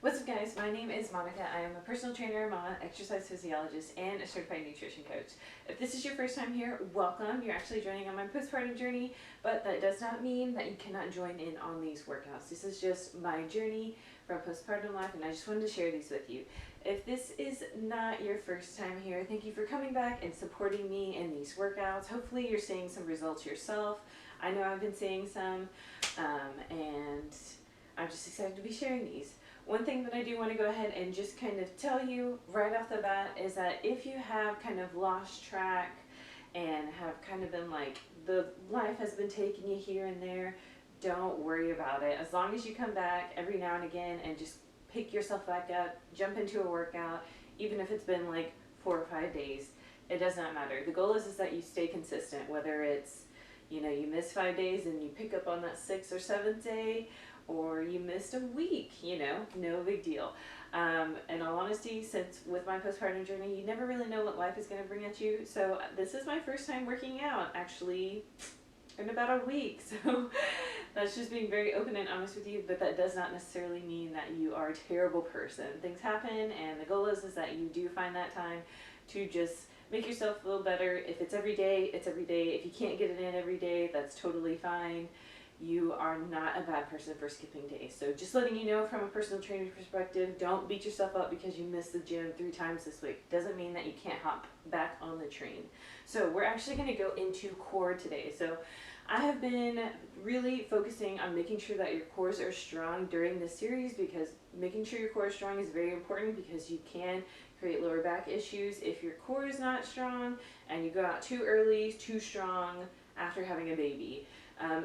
What's up guys, my name is Monica. I am a personal trainer, mama, exercise physiologist, and a certified nutrition coach. If this is your first time here, welcome. You're actually joining on my postpartum journey, but that does not mean that you cannot join in on these workouts. This is just my journey from postpartum life, and I just wanted to share these with you. If this is not your first time here, thank you for coming back and supporting me in these workouts. Hopefully you're seeing some results yourself. I know I've been seeing some, and I'm just excited to be sharing these. One thing that I do want to go ahead and just kind of tell you right off the bat is that if you have kind of lost track and have kind of been like, the life has been taking you here and there, don't worry about it. As long as you come back every now and again and just pick yourself back up, jump into a workout, even if it's been like 4 or 5 days, it does not matter. The goal is that you stay consistent, whether it's, you miss 5 days and you pick up on that 6th or 7th day, or you missed a week, no big deal. In all honesty, since with my postpartum journey, you never really know what life is going to bring at you. So this is my first time working out, actually, in about a week. So that's just being very open and honest with you, but that does not necessarily mean that you are a terrible person. Things happen, and the goal is that you do find that time to just make yourself feel better. If it's every day, it's every day. If you can't get it in every day, that's totally fine. You are not a bad person for skipping days. So just letting you know from a personal training perspective, don't beat yourself up because you missed the gym 3 times this week. Doesn't mean that you can't hop back on the train. So we're actually going to go into core today. So I have been really focusing on making sure that your cores are strong during this series, because making sure your core is strong is very important, because you can create lower back issues if your core is not strong and you go out too early, too strong after having a baby.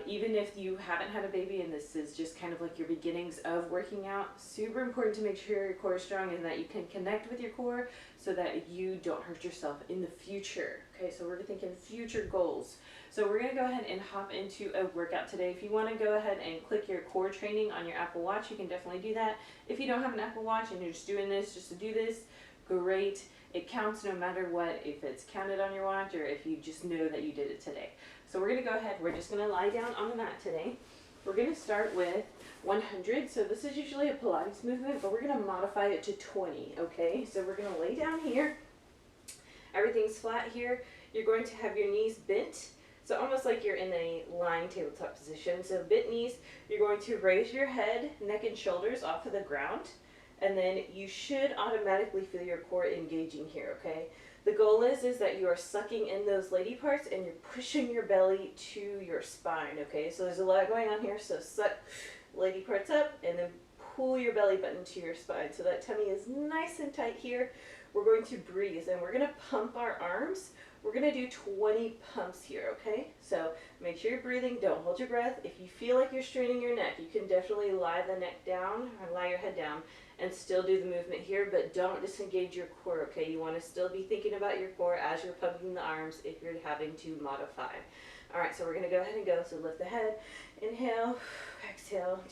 Even if you haven't had a baby and this is just kind of like your beginnings of working out, super important to make sure your core is strong and that you can connect with your core so that you don't hurt yourself in the future. Okay, so we're thinking future goals. So we're going to go ahead and hop into a workout today. If you want to go ahead and click your core training on your Apple Watch, you can definitely do that. If you don't have an Apple Watch and you're just doing this just to do this, great. It counts no matter what, if it's counted on your watch or if you just know that you did it today. So we're going to go ahead, we're just going to lie down on the mat today. We're going to start with 100. So this is usually a Pilates movement, but we're going to modify it to 20, okay? So we're going to lay down here. Everything's flat here. You're going to have your knees bent. So almost like you're in a lying tabletop position. So bent knees, you're going to raise your head, neck and shoulders off of the ground. And then you should automatically feel your core engaging here, okay? The goal is that you are sucking in those lady parts and you're pushing your belly to your spine, okay? So there's a lot going on here. So suck lady parts up and then pull your belly button to your spine. So that tummy is nice and tight here. We're going to breathe and we're going to pump our arms. We're going to do 20 pumps here, okay? So make sure you're breathing. Don't hold your breath. If you feel like you're straining your neck, you can definitely lie the neck down or lie your head down and still do the movement here, but don't disengage your core, okay? You want to still be thinking about your core as you're pumping the arms if you're having to modify. All right, so we're going to go ahead and go. So lift the head, inhale, exhale,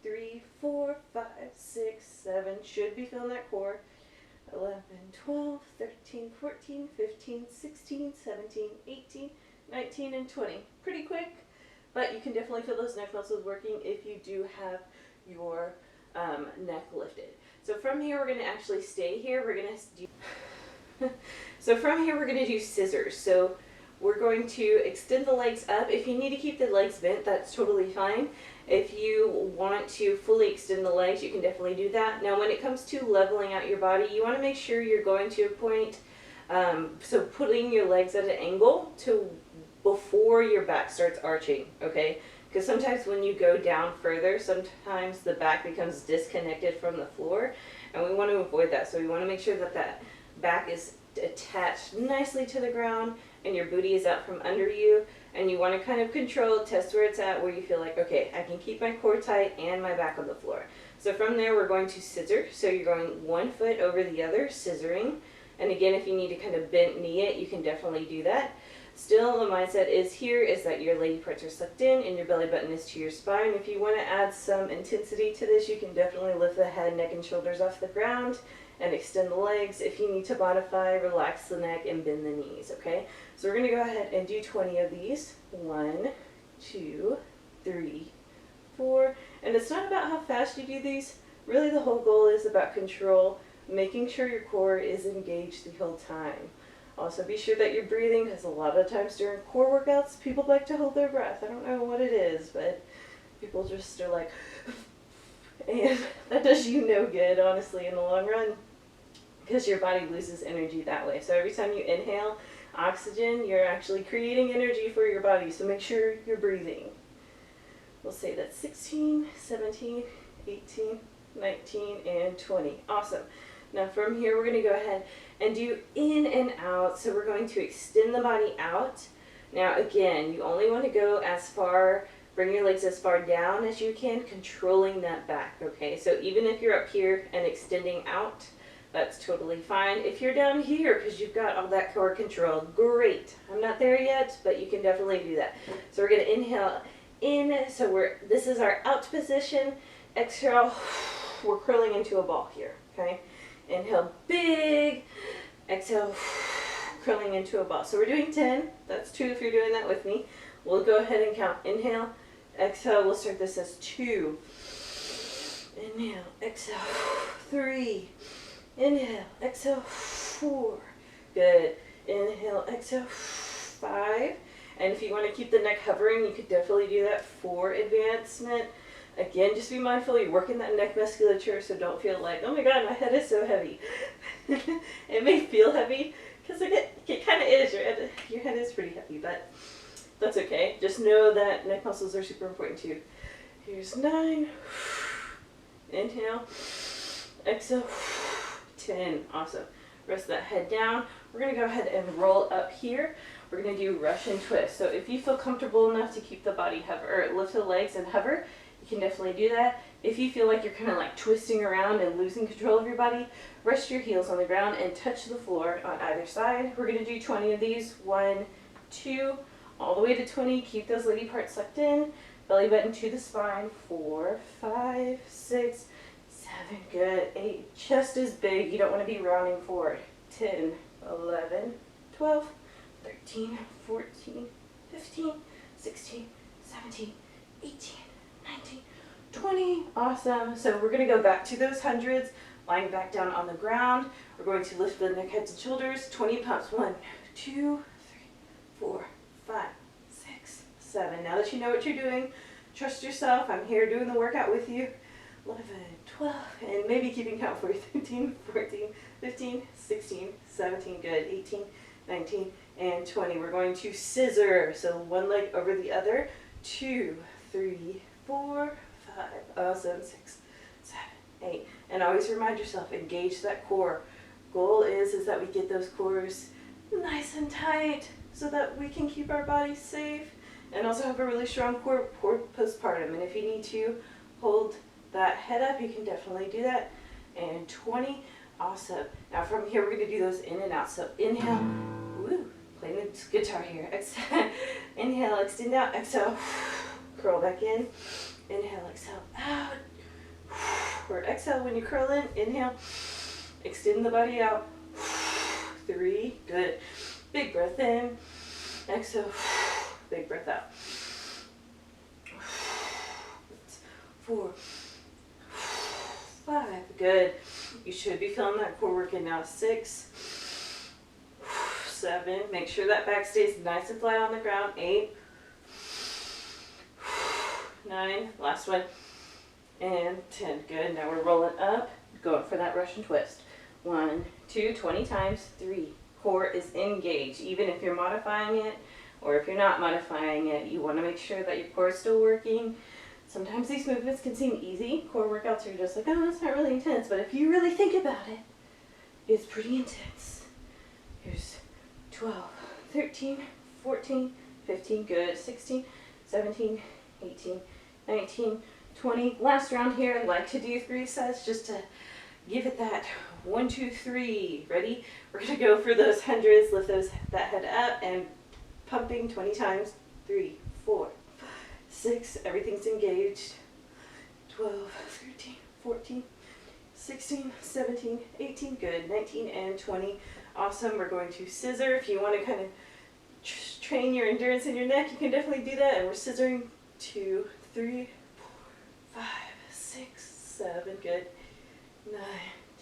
2, 3, 4, 5, 6, 7. Should be feeling that core. 11, 12, 13, 14, 15, 16, 17, 18, 19, and 20. Pretty quick, but you can definitely feel those neck muscles working if you do have your neck lifted. So from here, we're going to actually stay here. We're going to do so from here, we're going to do scissors. So we're going to extend the legs up. If you need to keep the legs bent, that's totally fine. If you want to fully extend the legs, you can definitely do that. Now, when it comes to leveling out your body, you want to make sure you're going to a point, so putting your legs at an angle to before your back starts arching, okay? Because sometimes when you go down further, sometimes the back becomes disconnected from the floor, and we want to avoid that. So we want to make sure that that back is attached nicely to the ground and your booty is out from under you, and you want to kind of control, test where it's at, where you feel like, okay, I can keep my core tight and my back on the floor. So from there, we're going to scissor. So you're going one foot over the other, scissoring. And again, if you need to kind of bent knee it, you can definitely do that. Still, the mindset is that your lady parts are sucked in and your belly button is to your spine. If you want to add some intensity to this, you can definitely lift the head, neck, and shoulders off the ground and extend the legs. If you need to modify, relax the neck and bend the knees, okay? So we're going to go ahead and do 20 of these. 1, 2, 3, 4. And it's not about how fast you do these, really the whole goal is about control, making sure your core is engaged the whole time. Also be sure that you're breathing, because a lot of times during core workouts, people like to hold their breath. I don't know what it is, but people just are like, and that does you no good, honestly, in the long run, because your body loses energy that way. So every time you inhale oxygen, you're actually creating energy for your body, so make sure you're breathing. We'll say that's 16, 17, 18, 19, and 20. Awesome. Now from here, we're going to go ahead and do in and out. So we're going to extend the body out. Now again, you only want to go as far, bring your legs as far down as you can, controlling that back, okay? So even if you're up here and extending out, that's totally fine. If you're down here because you've got all that core control, great. I'm not there yet, but you can definitely do that. So we're going to inhale in, so this is our out position. Exhale, we're curling into a ball here, okay? Inhale big, exhale, curling into a ball. So we're doing 10, that's 2 if you're doing that with me. We'll go ahead and count. Inhale, exhale, we'll start this as 2. Inhale, exhale, 3. Inhale, exhale, 4. Good. Inhale, exhale, 5. And if you want to keep the neck hovering, you could definitely do that for advancement. Again, just be mindful you're working that neck musculature, so don't feel like, oh my god, my head is so heavy. It may feel heavy, because it kind of is. Your head is pretty heavy, but that's okay. Just know that neck muscles are super important too. Here's 9. Inhale. Exhale. 10. Awesome. Rest that head down. We're going to go ahead and roll up here. We're going to do Russian twist. So if you feel comfortable enough to keep the body hover, or lift the legs and hover, you can definitely do that. If you feel like you're kind of like twisting around and losing control of your body, rest your heels on the ground and touch the floor on either side. We're going to do 20 of these. 1, 2, all the way to 20. Keep those lady parts sucked in. Belly button to the spine. 4, 5, 6, 7. Good. 8. Chest is big. You don't want to be rounding forward. 10, 11, 12, 13, 14, 15, 16, 17, 18, 19, 20. Awesome. So we're going to go back to those hundreds, lying back down on the ground. We're going to lift the neck, head, and shoulders. 20 pumps. 1, 2, 3, 4, 5, 6, 7. Now that you know what you're doing, trust yourself. I'm here doing the workout with you. 11, 12, and maybe keeping count for you. 13, 14, 15, 16, 17. Good. 18, 19, and 20. We're going to scissor. So one leg over the other. 2, 3, 4, 5. Awesome. 6, 7, 8. And always remind yourself, engage that core. Goal is that we get those cores nice and tight so that we can keep our bodies safe and also have a really strong core postpartum. And if you need to hold that head up, you can definitely do that. And 20. Awesome. Now from here, we're going to do those in and out. So inhale. Woo. Playing the guitar here. Exhale. Inhale. Extend out. Exhale. Curl back in. Inhale. Exhale. Out. Or exhale when you curl in. Inhale. Extend the body out. 3. Good. Big breath in. Exhale. Big breath out. 4. 5. Good. You should be feeling that core working now. 6. 7. Make sure that back stays nice and flat on the ground. 8. 9. Last one. And 10. Good. Now we're rolling up. Going for that Russian twist. 1, 2, 20 times. 3. Core is engaged. Even if you're modifying it or if you're not modifying it, you want to make sure that your core is still working. Sometimes these movements can seem easy. Core workouts are just like, oh, it's not really intense. But if you really think about it, it's pretty intense. Here's 12, 13, 14, 15, good. 16, 17, 18, 19, 20. Last round here, I like to do 3 sets just to give it that 1, 2, 3. Ready? We're going to go for those hundreds. Lift that head up and pumping 20 times. 3, 4, 6, everything's engaged. 12, 13, 14, 16, 17, 18, good. 19 and 20. Awesome. We're going to scissor. If you want to kind of train your endurance in your neck, you can definitely do that. And we're scissoring 2, 3, 4, 5, 6, 7, good. 9,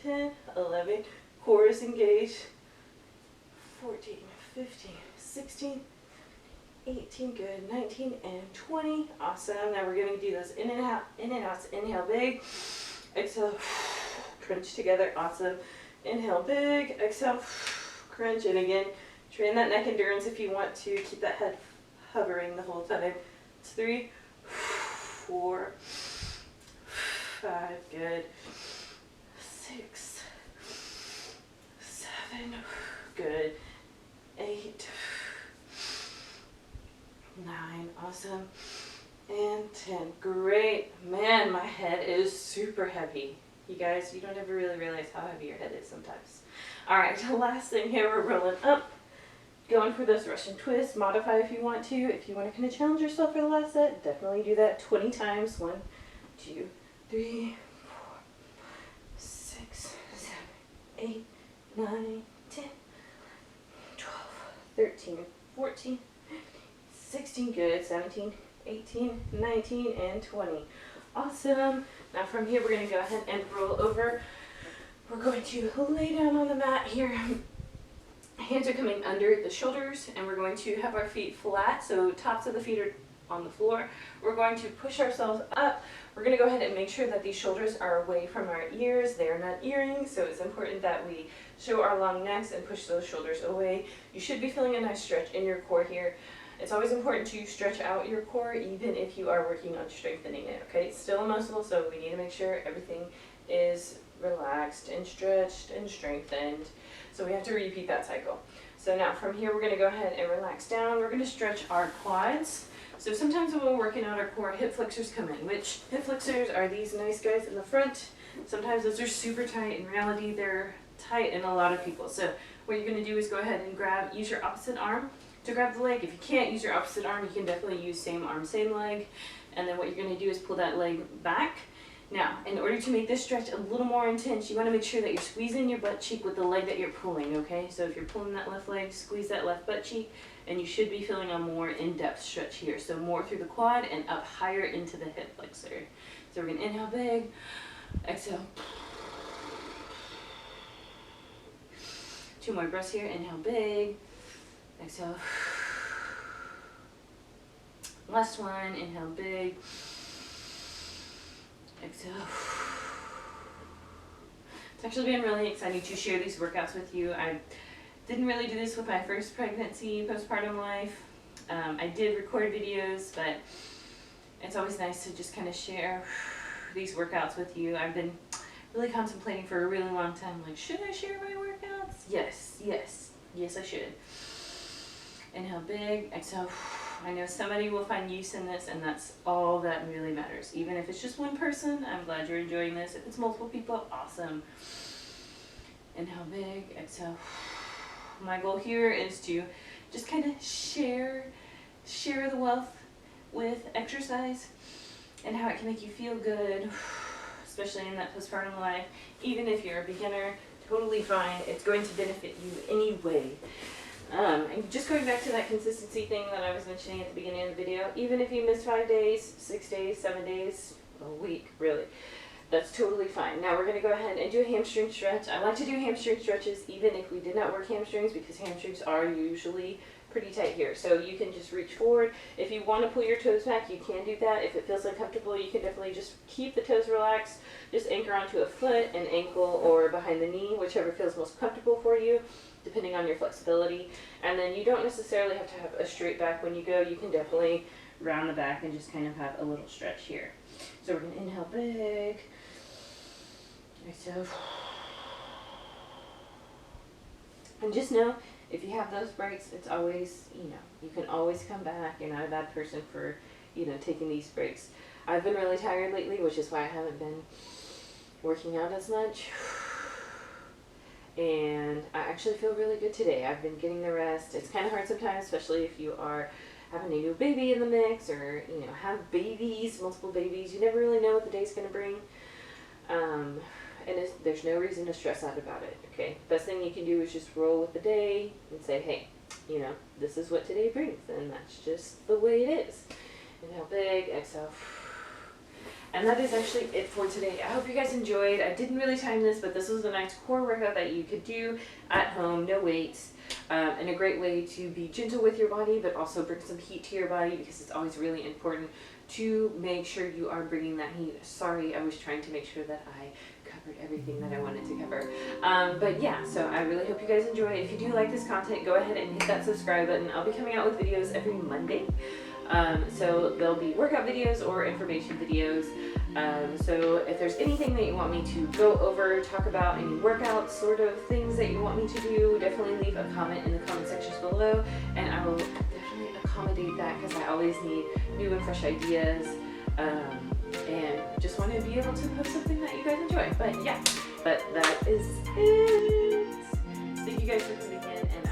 10, 11. Core is engaged. 14, 15, 16, 18, good. 19 and 20. Awesome. Now we're going to do those in and out, in and out. Inhale big. Exhale. Crunch together. Awesome. Inhale big. Exhale. Crunch. And again, train that neck endurance if you want to. Keep that head hovering the whole time. 3, 4, 5. Good. 6, 7. Good. 8, 9, awesome, and 10. Great. Man, my head is super heavy. You guys, you don't ever really realize how heavy your head is sometimes. All right, the last thing here, we're rolling up, going for those Russian twists. Modify if you want to. If you want to kind of challenge yourself for the last set, definitely do that 20 times. 1, 2, 3, 4, 6, 7, 8, 9, 10, 12, 13, 14, 16, good, 17, 18, 19, and 20. Awesome. Now from here, we're going to go ahead and roll over. We're going to lay down on the mat here. Hands are coming under the shoulders, and we're going to have our feet flat, so tops of the feet are on the floor. We're going to push ourselves up. We're going to go ahead and make sure that these shoulders are away from our ears. They are not earrings, so it's important that we show our long necks and push those shoulders away. You should be feeling a nice stretch in your core here. It's always important to stretch out your core even if you are working on strengthening it, okay? It's still a muscle, so we need to make sure everything is relaxed and stretched and strengthened. So we have to repeat that cycle. So now from here, we're going to go ahead and relax down. We're going to stretch our quads. So sometimes when we're working out our core, hip flexors come in, which hip flexors are these nice guys in the front. Sometimes those are super tight. In reality, they're tight in a lot of people. So what you're going to do is go ahead and use your opposite arm to grab the leg. If you can't use your opposite arm, you can definitely use same arm, same leg. And then what you're going to do is pull that leg back. Now, in order to make this stretch a little more intense, you want to make sure that you're squeezing your butt cheek with the leg that you're pulling, okay? So if you're pulling that left leg, squeeze that left butt cheek, and you should be feeling a more in-depth stretch here. So more through the quad and up higher into the hip flexor. So we're going to inhale big, exhale. 2 more breaths here. Inhale big, exhale. Last one. Inhale big, exhale. It's actually been really exciting to share these workouts with you. I didn't really do this with my first pregnancy, postpartum life. I did record videos, but it's always nice to just kind of share these workouts with you. I've been really contemplating for a really long time, like, should I share my workouts? Yes, I should. Inhale big, exhale. I know somebody will find use in this, and that's all that really matters. Even if it's just one person, I'm glad you're enjoying this. If it's multiple people, awesome. Inhale big, exhale. My goal here is to just kind of share the wealth with exercise and how it can make you feel good, especially in that postpartum life. Even if you're a beginner, totally fine. It's going to benefit you anyway. And just going back to that consistency thing that I was mentioning at the beginning of the video, even if you miss 5 days, 6 days, 7 days, a week, really, that's totally fine. Now we're going to go ahead and do a hamstring stretch. I like to do hamstring stretches even if we did not work hamstrings, because hamstrings are usually pretty tight here. So you can just reach forward. If you want to pull your toes back, you can do that. If it feels uncomfortable, you can definitely just keep the toes relaxed. Just anchor onto a foot, an ankle, or behind the knee, whichever feels most comfortable for you, depending on your flexibility. And then you don't necessarily have to have a straight back when you go. You can definitely round the back and just kind of have a little stretch here. So we're going to inhale big. Exhale. And just know, if you have those breaks, it's always, you can always come back. You're not a bad person for, taking these breaks. I've been really tired lately, which is why I haven't been working out as much. And I actually feel really good today. I've been getting the rest. It's kind of hard sometimes, especially if you are having a new baby in the mix, or, have babies, multiple babies. You never really know what the day's going to bring. And there's no reason to stress out about it, okay? Best thing you can do is just roll with the day and say, hey, this is what today brings, and that's just the way it is. Inhale big, exhale. And that is actually it for today. I hope you guys enjoyed. I didn't really time this, but this was a nice core workout that you could do at home, no weights, and a great way to be gentle with your body, but also bring some heat to your body, because it's always really important to make sure you are bringing that heat. Sorry, I was trying to make sure that I covered everything that I wanted to cover. But yeah, so I really hope you guys enjoy. If you do like this content, go ahead and hit that subscribe button. I'll be coming out with videos every Monday. So there'll be workout videos or information videos. So if there's anything that you want me to go over, talk about, any workout sort of things that you want me to do, definitely leave a comment in the comment sections below, and I will definitely accommodate that, because I always need new and fresh ideas, and just want to be able to post something that you guys enjoy. But yeah, but that is it. Thank you guys for coming in, and